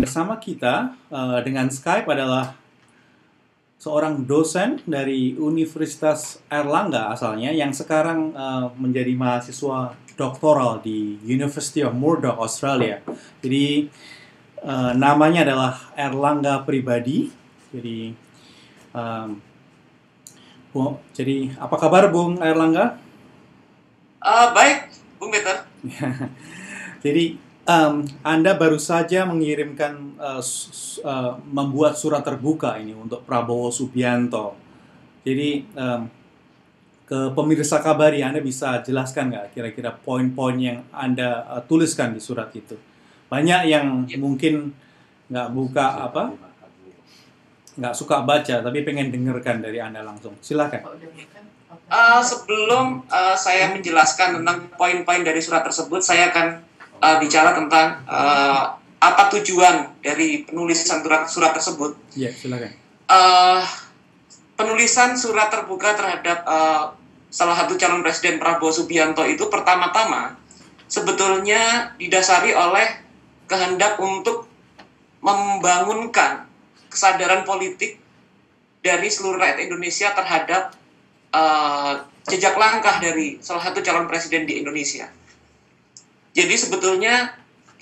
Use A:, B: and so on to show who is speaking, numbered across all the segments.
A: bersama kita dengan Skype adalah seorang dosen dari Universitas Airlangga asalnya yang sekarang menjadi mahasiswa doktoral di University of Murdoch, Australia. Jadi namanya adalah Airlangga Pribadi. Jadi apa kabar Bung Airlangga?
B: Baik, Bung Peter.
A: Jadi Anda baru saja mengirimkan membuat surat terbuka ini untuk Prabowo Subianto. Jadi ke pemirsa Kabari, Anda bisa jelaskan nggak kira-kira poin-poin yang Anda tuliskan di surat itu? Banyak yang mungkin nggak suka baca, tapi pengen dengarkan dari Anda langsung. Silakan.
B: Sebelum saya menjelaskan tentang poin-poin dari surat tersebut, saya akan bicara tentang apa tujuan dari penulisan surat tersebut.
A: Ya, silakan.
B: Penulisan surat terbuka terhadap salah satu calon presiden Prabowo Subianto itu pertama-tama sebetulnya didasari oleh kehendak untuk membangunkan kesadaran politik dari seluruh rakyat Indonesia terhadap jejak langkah dari salah satu calon presiden di Indonesia. Jadi sebetulnya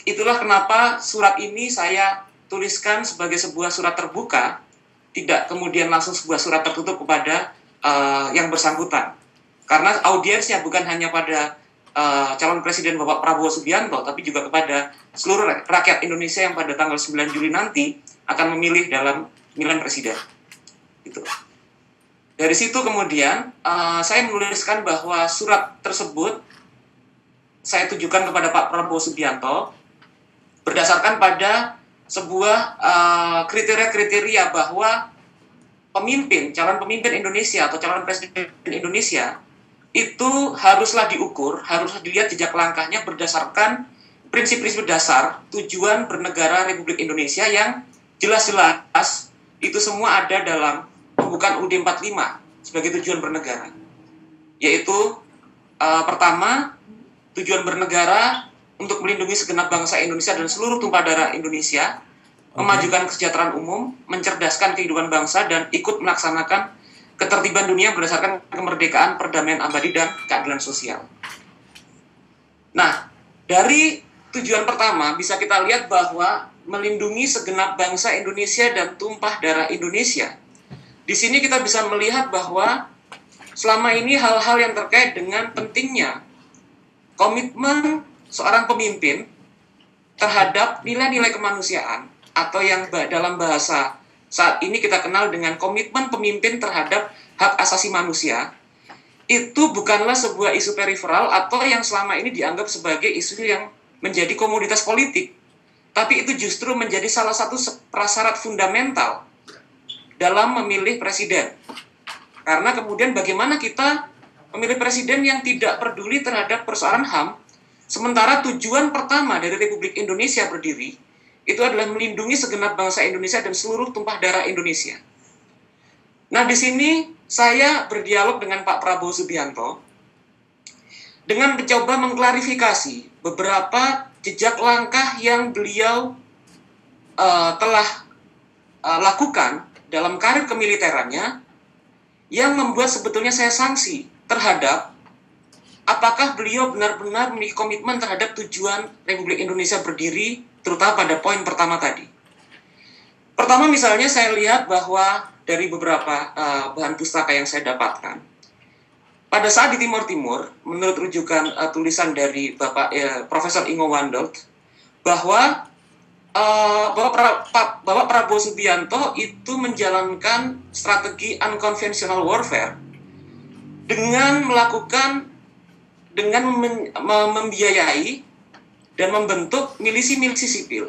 B: itulah kenapa surat ini saya tuliskan sebagai sebuah surat terbuka, tidak kemudian langsung sebuah surat tertutup kepada yang bersangkutan. Karena audiensnya bukan hanya pada calon presiden Bapak Prabowo Subianto, tapi juga kepada seluruh rakyat Indonesia yang pada tanggal 9 Juli nanti akan memilih dalam pemilihan presiden. Gitu. Dari situ kemudian saya menuliskan bahwa surat tersebut saya tujukan kepada Pak Prabowo Subianto berdasarkan pada sebuah kriteria-kriteria bahwa calon pemimpin Indonesia atau calon presiden Indonesia itu haruslah diukur, haruslah dilihat jejak langkahnya berdasarkan prinsip-prinsip dasar tujuan bernegara Republik Indonesia yang jelas-jelas itu semua ada dalam pembukaan UUD 45 sebagai tujuan bernegara. Yaitu pertama, tujuan bernegara untuk melindungi segenap bangsa Indonesia dan seluruh tumpah darah Indonesia, memajukan kesejahteraan umum, mencerdaskan kehidupan bangsa, dan ikut melaksanakan ketertiban dunia berdasarkan kemerdekaan, perdamaian abadi, dan keadilan sosial. Nah, dari tujuan pertama bisa kita lihat bahwa melindungi segenap bangsa Indonesia dan tumpah darah Indonesia. Di sini kita bisa melihat bahwa selama ini hal-hal yang terkait dengan pentingnya komitmen seorang pemimpin terhadap nilai-nilai kemanusiaan atau yang dalam bahasa saat ini kita kenal dengan komitmen pemimpin terhadap hak asasi manusia, itu bukanlah sebuah isu periferal atau yang selama ini dianggap sebagai isu yang menjadi komoditas politik, tapi itu justru menjadi salah satu prasyarat fundamental dalam memilih presiden. Karena kemudian bagaimana kita memilih presiden yang tidak peduli terhadap persoalan HAM, sementara tujuan pertama dari Republik Indonesia berdiri itu adalah melindungi segenap bangsa Indonesia dan seluruh tumpah darah Indonesia. Nah, di sini saya berdialog dengan Pak Prabowo Subianto dengan mencoba mengklarifikasi beberapa jejak langkah yang beliau telah lakukan dalam karir kemiliterannya yang membuat sebetulnya saya sanksi terhadap apakah beliau benar-benar memiliki komitmen terhadap tujuan Republik Indonesia berdiri, terutama pada poin pertama tadi. Pertama misalnya saya lihat bahwa dari beberapa bahan pustaka yang saya dapatkan, pada saat di Timur Timur, menurut rujukan tulisan dari Bapak Profesor Ingo Wandelt, bahwa Bapak Prabowo Subianto itu menjalankan strategi unconventional warfare dengan membiayai dan membentuk milisi-milisi sipil.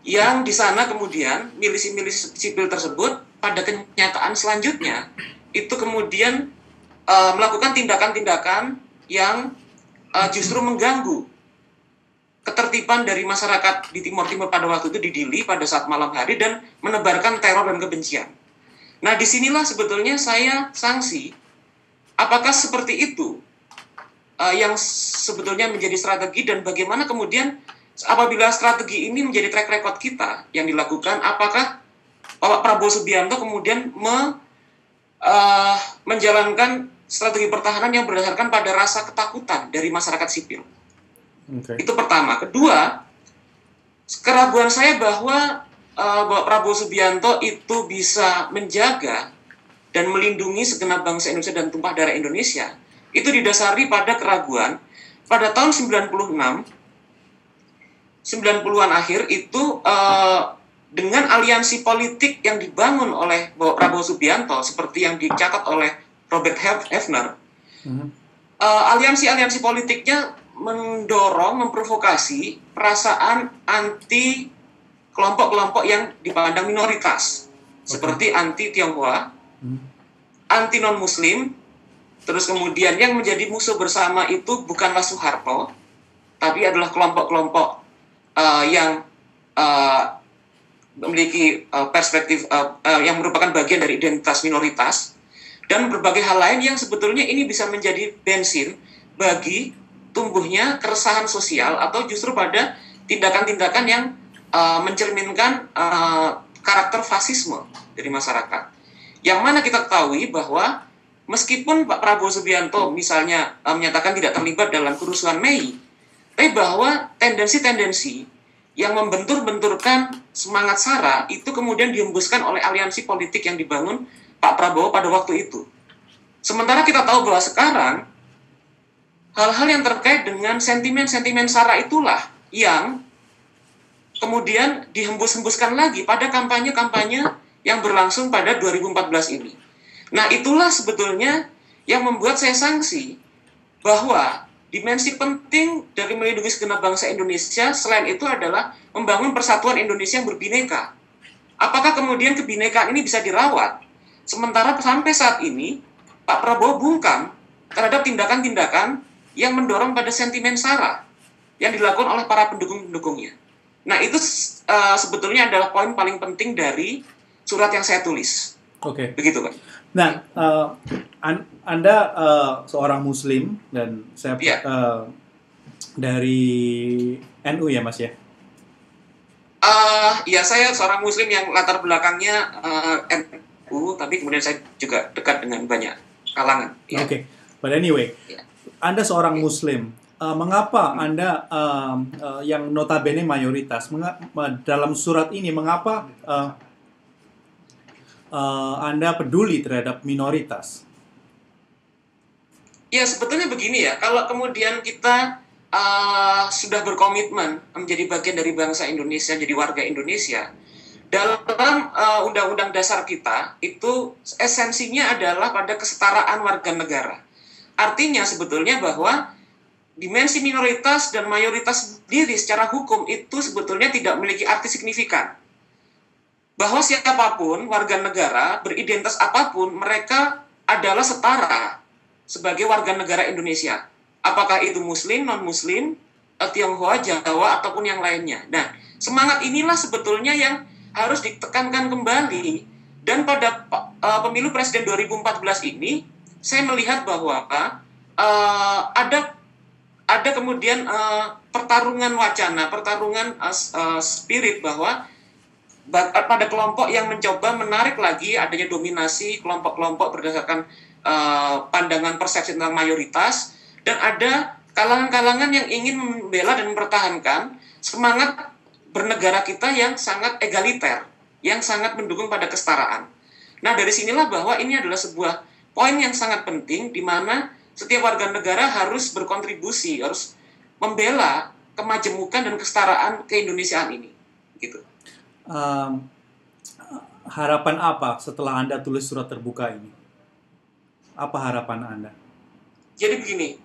B: Yang di sana kemudian milisi-milisi sipil tersebut pada kenyataan selanjutnya itu kemudian melakukan tindakan-tindakan yang justru mengganggu ketertiban dari masyarakat di Timur Timur pada waktu itu di Dili pada saat malam hari dan menebarkan teror dan kebencian. Nah, disinilah sebetulnya saya sanksi. Apakah seperti itu yang sebetulnya menjadi strategi dan bagaimana kemudian apabila strategi ini menjadi track record kita yang dilakukan, apakah Bapak Prabowo Subianto kemudian menjalankan strategi pertahanan yang berdasarkan pada rasa ketakutan dari masyarakat sipil? Itu pertama. Kedua, keraguan saya bahwa Bapak Prabowo Subianto itu bisa menjaga dan melindungi segenap bangsa Indonesia dan tumpah darah Indonesia, itu didasari pada keraguan pada tahun 90-an akhir itu dengan aliansi politik yang dibangun oleh Bapak Prabowo Subianto seperti yang dicatat oleh Robert Hefner, aliansi-aliansi politiknya mendorong, memprovokasi perasaan anti kelompok-kelompok yang dipandang minoritas, seperti anti Tionghoa, anti non-Muslim, terus kemudian yang menjadi musuh bersama itu bukanlah Soeharto, tapi adalah kelompok-kelompok yang memiliki perspektif yang merupakan bagian dari identitas minoritas, dan berbagai hal lain yang sebetulnya ini bisa menjadi bensin bagi tumbuhnya keresahan sosial atau justru pada tindakan-tindakan yang mencerminkan karakter fasisme dari masyarakat. Yang mana kita ketahui bahwa meskipun Pak Prabowo Subianto misalnya menyatakan tidak terlibat dalam kerusuhan Mei, tapi bahwa tendensi-tendensi yang membentur-benturkan semangat SARA itu kemudian dihembuskan oleh aliansi politik yang dibangun Pak Prabowo pada waktu itu. Sementara kita tahu bahwa sekarang hal-hal yang terkait dengan sentimen-sentimen SARA itulah yang kemudian dihembus-hembuskan lagi pada kampanye-kampanye yang berlangsung pada 2014 ini. Nah, itulah sebetulnya yang membuat saya sangsi bahwa dimensi penting dari melindungi segenap bangsa Indonesia selain itu adalah membangun persatuan Indonesia yang berbineka. Apakah kemudian kebinekaan ini bisa dirawat? Sementara sampai saat ini, Pak Prabowo bungkam terhadap tindakan-tindakan yang mendorong pada sentimen SARA yang dilakukan oleh para pendukung-pendukungnya. Nah, itu sebetulnya adalah poin paling penting dari surat yang saya tulis.
A: Oke.
B: Begitu, Pak.
A: Nah, Anda seorang Muslim dan saya dari NU ya, Mas ya?
B: Ya, saya seorang Muslim yang latar belakangnya NU, tapi kemudian saya juga dekat dengan banyak kalangan. Ya.
A: Oke. But anyway, Anda seorang Muslim. Mengapa Anda yang notabene mayoritas dalam surat ini mengapa Anda peduli terhadap minoritas?
B: Ya, sebetulnya begini ya, kalau kemudian kita sudah berkomitmen menjadi bagian dari bangsa Indonesia, jadi warga Indonesia, dalam Undang-Undang Dasar kita, itu esensinya adalah pada kesetaraan warga negara. Artinya sebetulnya bahwa dimensi minoritas dan mayoritas sendiri secara hukum itu sebetulnya tidak memiliki arti signifikan. Bahwa siapapun warga negara, beridentitas apapun, mereka adalah setara sebagai warga negara Indonesia. Apakah itu Muslim, non-Muslim, Tionghoa, Jawa, ataupun yang lainnya. Nah, semangat inilah sebetulnya yang harus ditekankan kembali. Dan pada pemilu Presiden 2014 ini, saya melihat bahwa ada kemudian pertarungan wacana, pertarungan spirit bahwa pada kelompok yang mencoba menarik lagi adanya dominasi kelompok-kelompok berdasarkan pandangan persepsi tentang mayoritas, dan ada kalangan-kalangan yang ingin membela dan mempertahankan semangat bernegara kita yang sangat egaliter, yang sangat mendukung pada kesetaraan. Nah, dari sinilah bahwa ini adalah sebuah poin yang sangat penting di mana setiap warga negara harus berkontribusi, harus membela kemajemukan dan kesetaraan keindonesiaan ini. Gitu.
A: Harapan apa setelah Anda tulis surat terbuka ini? Apa harapan Anda?
B: Jadi begini,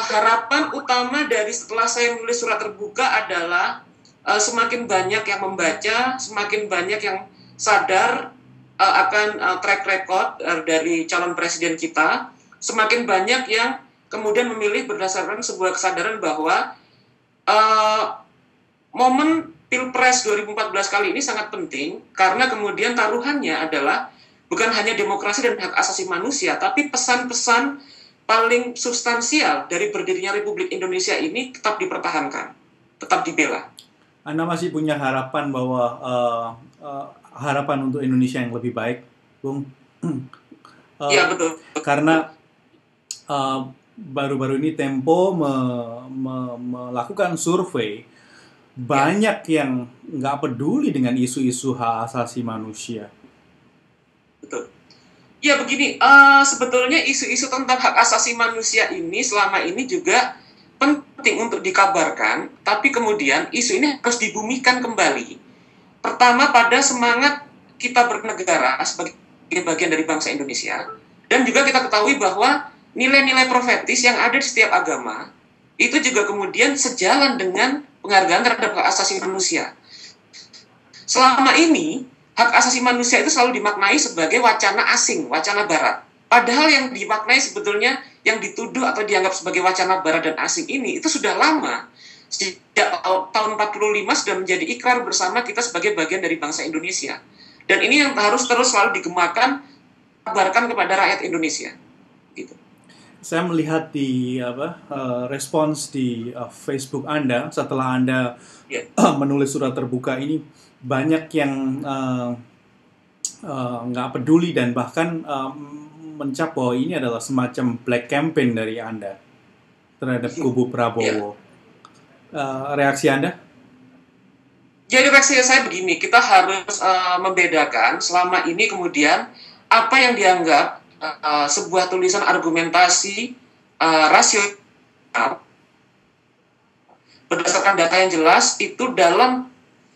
B: harapan utama dari setelah saya menulis surat terbuka adalah semakin banyak yang membaca, semakin banyak yang sadar akan track record dari calon presiden kita, semakin banyak yang kemudian memilih berdasarkan sebuah kesadaran bahwa momen Pilpres 2014 kali ini sangat penting karena kemudian taruhannya adalah bukan hanya demokrasi dan hak asasi manusia, tapi pesan-pesan paling substansial dari berdirinya Republik Indonesia ini tetap dipertahankan. tetap dibela.
A: Anda masih punya harapan bahwa harapan untuk Indonesia yang lebih baik, Bung?
B: Iya, betul.
A: Karena baru-baru ini Tempo melakukan survei, banyak yang nggak peduli dengan isu-isu hak asasi manusia.
B: Betul. Ya begini, sebetulnya isu-isu tentang hak asasi manusia ini selama ini juga penting untuk dikabarkan, tapi kemudian isu ini harus dibumikan kembali. Pertama pada semangat kita bernegara sebagai bagian dari bangsa Indonesia, dan juga kita ketahui bahwa nilai-nilai profetis yang ada di setiap agama itu juga kemudian sejalan dengan penghargaan terhadap hak asasi manusia. Selama ini hak asasi manusia itu selalu dimaknai sebagai wacana asing, wacana barat. Padahal yang dimaknai sebetulnya, yang dituduh atau dianggap sebagai wacana barat dan asing ini, itu sudah lama. Sejak tahun 45 sudah menjadi ikrar bersama kita sebagai bagian dari bangsa Indonesia. Dan ini yang harus terus selalu digemakan, kabarkan kepada rakyat Indonesia. Gitu.
A: Saya melihat di respons di Facebook Anda setelah Anda menulis surat terbuka ini, banyak yang nggak peduli dan bahkan mencap bahwa ini adalah semacam black campaign dari Anda terhadap kubu Prabowo. Reaksi Anda?
B: Jadi reaksi saya begini, kita harus membedakan selama ini kemudian apa yang dianggap sebuah tulisan argumentasi rasional berdasarkan data yang jelas itu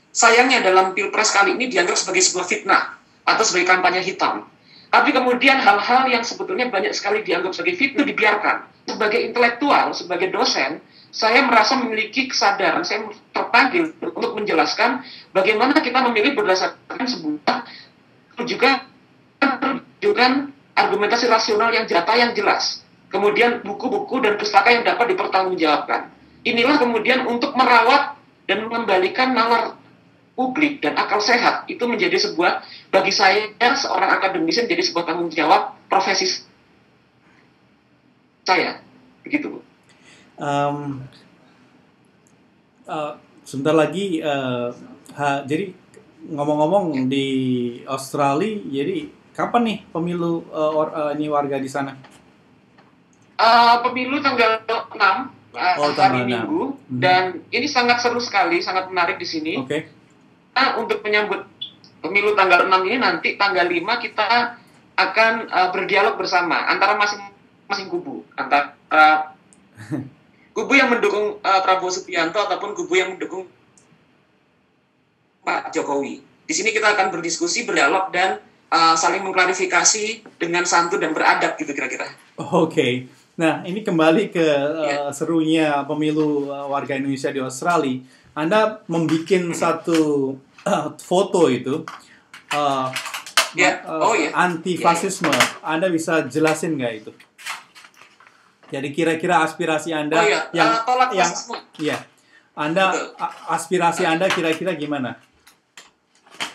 B: sayangnya dalam Pilpres kali ini dianggap sebagai sebuah fitnah atau sebagai kampanye hitam. Tapi kemudian hal-hal yang sebetulnya banyak sekali dianggap sebagai fitnah dibiarkan. Sebagai intelektual, sebagai dosen, saya merasa memiliki kesadaran, saya terpanggil untuk menjelaskan bagaimana kita memilih berdasarkan sebuah rujukan argumentasi rasional yang data yang jelas. Kemudian buku-buku dan pustaka yang dapat dipertanggungjawabkan. Inilah kemudian untuk merawat dan mengembalikan nalar publik dan akal sehat itu menjadi sebuah, bagi saya seorang akademisi menjadi sebuah tanggung jawab profesi saya, begitu Bu.
A: Sebentar lagi, jadi ngomong-ngomong di Australia, jadi kapan nih pemilu ini warga di sana?
B: Pemilu tanggal 6 hari Minggu, dan ini sangat seru sekali, sangat menarik di sini.
A: Okay.
B: Untuk menyambut pemilu tanggal 6 ini, nanti tanggal 5 kita akan berdialog bersama antara masing-masing kubu, antara kubu yang mendukung Prabowo Subianto ataupun kubu yang mendukung Pak Jokowi. Di sini kita akan berdiskusi, berdialog, dan saling mengklarifikasi dengan santun dan beradab gitu kira-kira.
A: Oke. Nah, ini kembali ke serunya pemilu warga Indonesia di Australia. Anda membuat satu foto itu anti-fasisme. Anda bisa jelasin nggak itu? Jadi kira-kira aspirasi Anda yang
B: tolak fasisme.
A: Anda aspirasi Anda kira-kira gimana?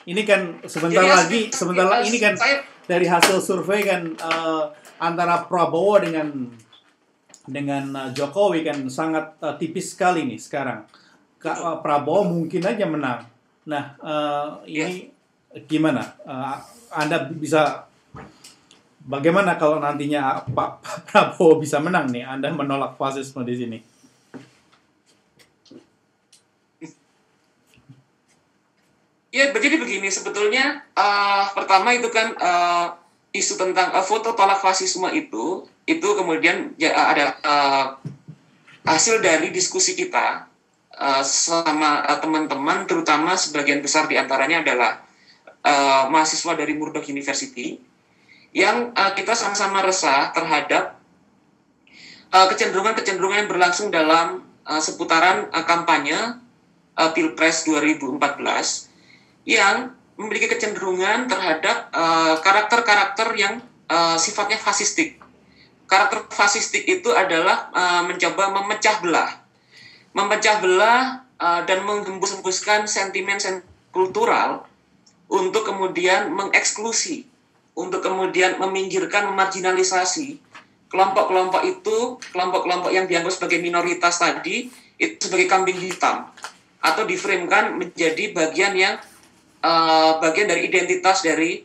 A: Ini kan sebentar lagi ini kan dari hasil survei kan antara Prabowo dengan Jokowi kan sangat tipis sekali nih sekarang. Prabowo mungkin aja menang. Nah, ini gimana? Anda bisa bagaimana kalau nantinya Pak Prabowo bisa menang nih? Anda menolak fasisme di sini.
B: Ya, jadi begini sebetulnya. Pertama itu kan isu tentang foto tolak fasisme itu kemudian ada hasil dari diskusi kita sama teman-teman, terutama sebagian besar diantaranya adalah mahasiswa dari Murdoch University, yang kita sama-sama resah terhadap kecenderungan-kecenderungan yang berlangsung dalam seputaran kampanye Pilpres 2014 yang memiliki kecenderungan terhadap karakter-karakter yang sifatnya fasistik. Karakter fasistik itu adalah mencoba memecah belah dan menghembus-hembuskan sentimen kultural untuk kemudian mengeksklusi, untuk kemudian meminggirkan, memarginalisasi kelompok-kelompok yang dianggap sebagai minoritas tadi, itu sebagai kambing hitam atau diframekan menjadi bagian dari identitas dari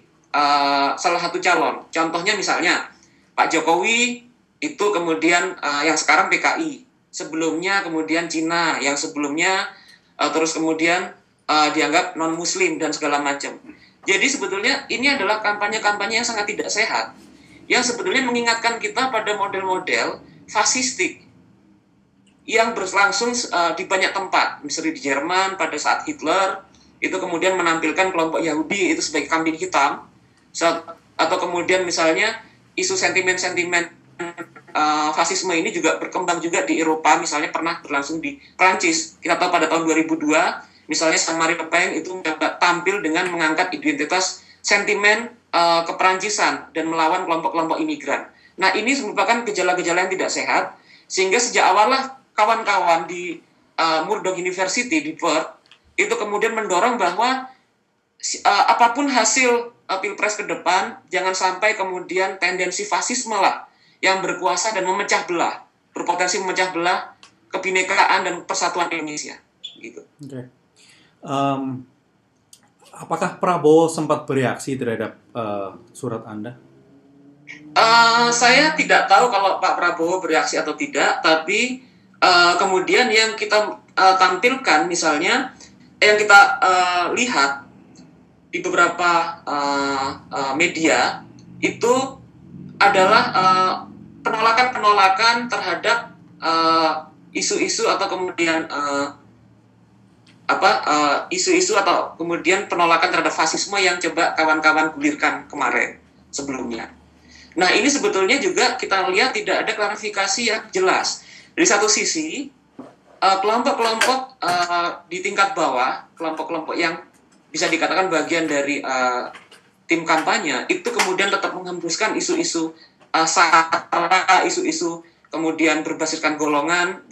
B: salah satu calon. Contohnya misalnya Pak Jokowi itu kemudian yang sekarang PKI, sebelumnya kemudian Cina, yang sebelumnya terus kemudian dianggap non-Muslim dan segala macam. Jadi sebetulnya ini adalah kampanye-kampanye yang sangat tidak sehat, yang sebetulnya mengingatkan kita pada model-model fasistik yang berlangsung di banyak tempat. Misalnya di Jerman pada saat Hitler itu kemudian menampilkan kelompok Yahudi itu sebagai kambing hitam, atau kemudian misalnya isu sentimen-sentimen fasisme ini juga berkembang juga di Eropa, misalnya pernah berlangsung di Prancis. Kita tahu pada tahun 2002 misalnya Jean-Marie Le Pen itu tampil dengan mengangkat identitas sentimen keperancisan dan melawan kelompok-kelompok imigran. Nah, ini merupakan gejala-gejala yang tidak sehat, sehingga sejak awal lah kawan-kawan di Murdoch University di Perth itu kemudian mendorong bahwa apapun hasil pilpres ke depan, jangan sampai kemudian tendensi fasisme lah yang berkuasa dan memecah belah, berpotensi memecah belah kebinekaan dan persatuan Indonesia. Gitu.
A: Okay. Apakah Prabowo sempat bereaksi terhadap surat Anda?
B: Saya tidak tahu kalau Pak Prabowo bereaksi atau tidak, tapi kemudian yang kita tampilkan misalnya, yang kita lihat di beberapa media itu adalah penolakan terhadap isu-isu atau kemudian isu-isu atau kemudian penolakan terhadap fasisme yang coba kawan-kawan gulirkan kemarin sebelumnya. Nah, ini sebetulnya juga kita lihat tidak ada klarifikasi yang jelas. Dari satu sisi, kelompok-kelompok di tingkat bawah, kelompok-kelompok yang bisa dikatakan bagian dari tim kampanye, itu kemudian tetap menghembuskan isu-isu sara, isu-isu kemudian berbasiskan golongan,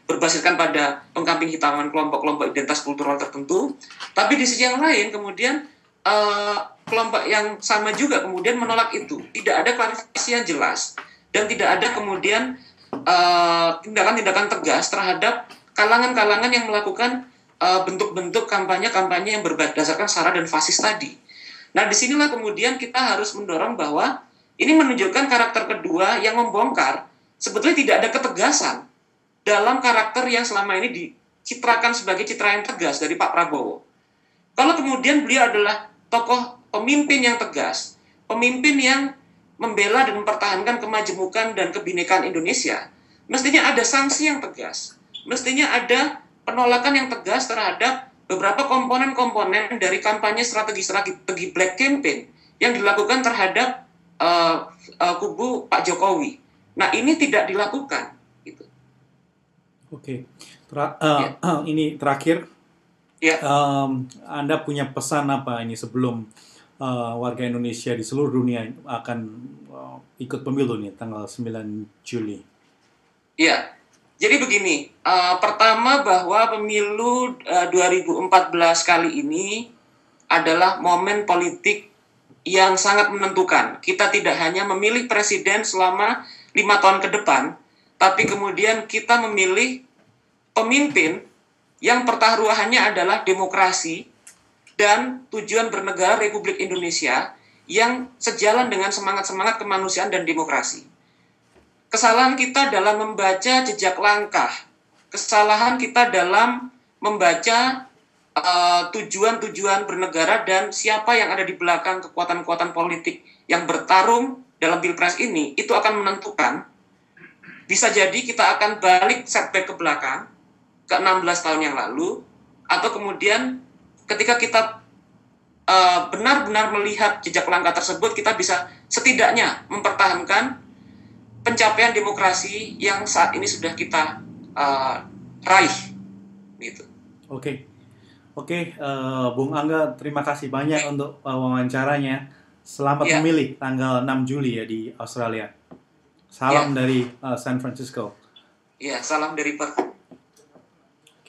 B: berbasiskan pada pengkambing hitaman kelompok-kelompok identitas kultural tertentu. Tapi di sisi yang lain kemudian kelompok yang sama juga kemudian menolak itu. Tidak ada klarifikasi yang jelas dan tidak ada kemudian tindakan-tindakan tegas terhadap kalangan-kalangan yang melakukan bentuk-bentuk kampanye-kampanye yang berdasarkan sara dan fasis tadi. Nah, disinilah kemudian kita harus mendorong bahwa ini menunjukkan karakter kedua yang membongkar sebetulnya tidak ada ketegasan dalam karakter yang selama ini dicitrakan sebagai citra yang tegas dari Pak Prabowo. Kalau kemudian beliau adalah tokoh pemimpin yang tegas, pemimpin yang membela dan mempertahankan kemajemukan dan kebinekaan Indonesia, mestinya ada sanksi yang tegas, mestinya ada penolakan yang tegas terhadap beberapa komponen-komponen dari kampanye strategi Black Campaign yang dilakukan terhadap kubu Pak Jokowi. Nah, ini tidak dilakukan. Gitu.
A: Oke, ini terakhir.
B: Ya.
A: Anda punya pesan apa ini sebelum warga Indonesia di seluruh dunia akan ikut pemilu nih tanggal 9 Juli?
B: Ya, jadi begini. Pertama bahwa pemilu 2014 kali ini adalah momen politik yang sangat menentukan. Kita tidak hanya memilih presiden selama 5 tahun ke depan, tapi kemudian kita memilih pemimpin yang pertaruhannya adalah demokrasi dan tujuan bernegara Republik Indonesia yang sejalan dengan semangat-semangat kemanusiaan dan demokrasi. Kesalahan kita dalam membaca jejak langkah, kesalahan kita dalam membaca tujuan-tujuan bernegara dan siapa yang ada di belakang kekuatan-kekuatan politik yang bertarung dalam pilpres ini, itu akan menentukan. Bisa jadi kita akan balik setback ke belakang, ke 16 tahun yang lalu, atau kemudian ketika kita benar-benar melihat jejak langkah tersebut, kita bisa setidaknya mempertahankan pencapaian demokrasi yang saat ini sudah kita raih. Gitu.
A: Oke, Bung Angga, terima kasih banyak untuk wawancaranya. Selamat memilih tanggal 6 Juli ya di Australia. Salam dari San Francisco.
B: Salam dari Perth.